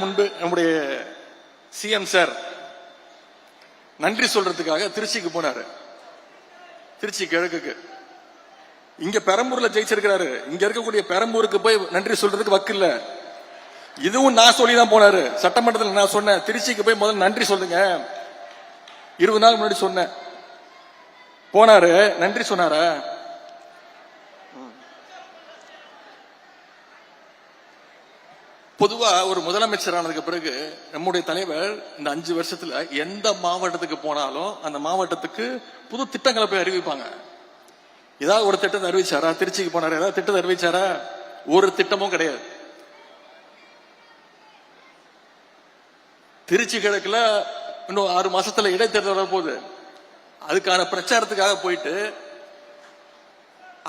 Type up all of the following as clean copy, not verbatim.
முன்பு நம்முடைய CM sir நன்றி சொல்றதுக்காக திருச்சிக்கு போனாரு. திருச்சி கிழக்குக்கு. இங்க பெரம்பூர்ல ஜெயிச்சிருக்கிறாரு. இங்க இருக்கக்கூடிய பெரம்பூருக்கு போய் நன்றி சொல்றதுக்கு வக்கு இல்ல. இதுவும் நான் சொல்லிதான் போனாரு. சட்டமன்றத்தில் நான் சொன்னேன், திருச்சிக்கு போய் முதல்ல நன்றி சொல்லுங்க. 20 நாள் முன்னாடி சொன்னேன். போனாரு, நன்றி சொன்னாரா? பொதுவா ஒரு முதலமைச்சர் ஆனதுக்கு பிறகு நம்முடைய தலைவர் இந்த 5 வருஷத்துல எந்த மாவட்டத்துக்கு போனாலும் அந்த மாவட்டத்துக்கு புது திட்டங்களை போய் அறிவிப்பாங்க. ஏதாவது ஒரு திட்டத்தை அறிவிச்சாரா? திருச்சிக்கு போனாரு, ஏதாவது திட்டத்தை அறிவிச்சாரா? ஒரு திட்டமும் கிடையாது. திருச்சி கிழக்குல இன்னும் 6 மாசத்துல இடைத்தேர்தல் வரப்போகுது. அதுக்கான பிரச்சாரத்துக்காக போயிட்டு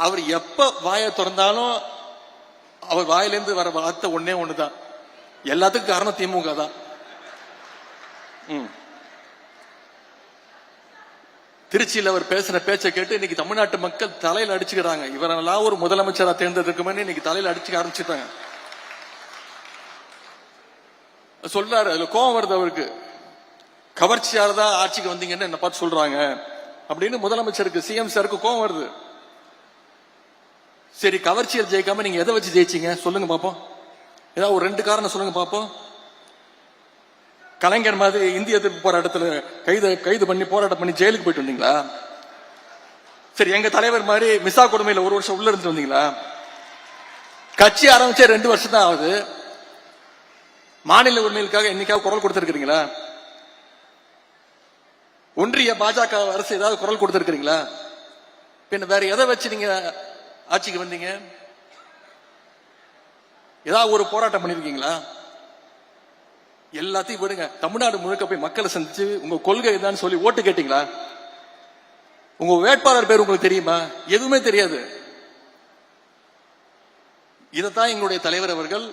அவர் எப்ப வாயை திறந்தாலும் அவர் வாயிலிருந்து வர வார்த்தை ஒன்னே ஒண்ணுதான், எல்லாத்துக்கும் காரணம் திமுக தான். திருச்சியில் அவர் பேசின பேச்சை கேட்டு இன்னைக்கு தமிழ்நாட்டு மக்கள் தலையில அடிச்சுக்கிறாங்க. இவரெல்லாம் ஒரு முதலமைச்சரா தேர்ந்தெடுக்குமே இன்னைக்கு தலையில அடிச்சுக்க ஆரம்பிச்சுட்டாங்க. சொல்றாரு, அதுல கோபம் வருது அவருக்கு. கவர்ச்சியால தான் ஆட்சிக்கு வந்தீங்கன்னு என்ன பார்த்து சொல்றாங்க அப்படின்னு முதலமைச்சருக்கு, சிஎம் சாருக்கு கோபம் வருது. சரி, கவர்ச்சியில் ஜெயிக்காம நீங்க எதை வச்சு ஜெயிச்சீங்க சொல்லுங்க பாப்போம். ஏதாவது ஒரு 2 காரணம் சொல்லுங்க பாப்போம். கலைஞர் மாதிரி இந்திய எதிர்ப்பு போராட்டத்தில் கைது பண்ணி போராட்டம் பண்ணி ஜெயிலுக்கு போயிட்டு வந்தீங்களா? சரி, எங்க தலைவர் மாதிரி மிசா கொடுமையில 1 வருஷம் உள்ள இருந்து வந்தீங்களா? கட்சி ஆரம்பிச்சே 2 வருஷம் தான் ஆகுது. மாநில உரிமைகளுக்காக என்னைக்காவது குரல் கொடுத்திருக்கிறீங்களா? ஒன்றிய பாஜக அரசு ஏதாவது குரல் கொடுத்திருக்கிறீங்களா? பின்ன வேற எதை வச்சு நீங்க ஆட்சிக்கு வந்தீங்க? ஏதாவது ஒரு போராட்டம் பண்ணிருக்கீங்களா? எல்லாத்தையும் விடுங்க. தமிழ்நாடு முழுக்க போய் மக்களை சந்திச்சு உங்க கொள்கை தான் சொல்லி ஓட்டு கேட்டீங்களா? உங்க வேட்பாளர் பேர் உங்களுக்கு தெரியுமா? எதுவுமே தெரியாது. இதைத்தான் எங்களுடைய தலைவர் அவர்கள்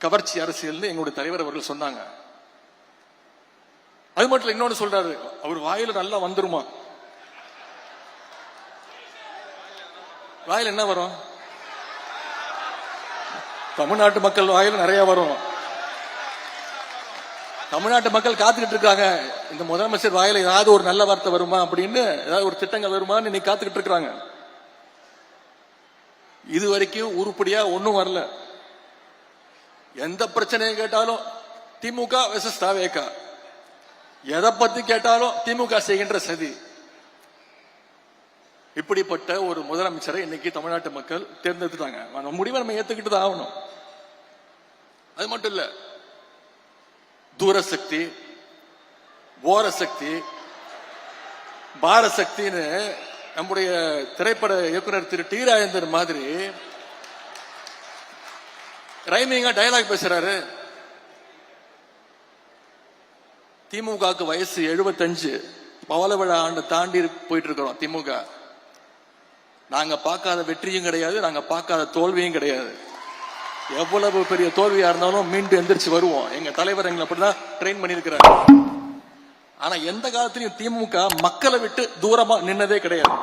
கவர்ச்சி அரசியல் எங்களுடைய தலைவர் அவர்கள் சொன்னாங்க. அது மட்டும் இன்னொன்னு சொல்றாரு, அவர் வாயில நல்லா வந்துருமா? வாயில என்ன வரும்? தமிழ்நாட்டு மக்கள் வாயில நிறைய வரும். தமிழ்நாட்டு மக்கள் காத்துக்கிட்டு இருக்காங்க, இந்த முதலமைச்சர் வாயில ஏதாவது ஒரு நல்ல வார்த்தை வருமா அப்படின்னு, ஏதாவது ஒரு திட்டங்கள் வருமான்னு இன்னைக்கு காத்துக்கிட்டு இருக்காங்க. இது வரைக்கும் உருப்படியா ஒன்னும் வரல. எந்த பிரச்சனையை கேட்டாலும் திமுக வெர்சஸ் தாவேகா, எதை பத்தி கேட்டாலும் திமுக செய்கின்ற சதி. இப்படிப்பட்ட ஒரு முதலமைச்சரை இன்னைக்கு தமிழ்நாட்டு மக்கள் தேர்ந்தெடுத்துட்டாங்க. அந்த முடிவை நம்ம ஏத்துக்கிட்டு தான் ஆகணும். அது மட்டும் இல்ல, தூரசக்தி, ஓரசக்தி, பாரசக்தின்னு நம்முடைய திரைப்பட இயக்குனர் திரு டி ராஜேந்தர் மாதிரி ரைமிங்கா டயலாக் பேசுறாரு. திமுகவுக்கு வயசு 75, பவள விழா ஆண்டு தாண்டி போயிட்டு இருக்கிறோம். திமுக நாங்க பார்க்காத வெற்றியும் கிடையாது, நாங்க பார்க்காத தோல்வியும் கிடையாது. எவ்வளவு பெரிய தோல்வியா இருந்தாலும் மீண்டும் எந்திரிச்சு வருவோம். எங்க தலைவர் எங்களை அப்படிதான் ட்ரெயின் பண்ணிருக்கிறார். ஆனா எந்த காலத்திலையும் திமுக மக்களை விட்டு தூரமா நின்னதே கிடையாது.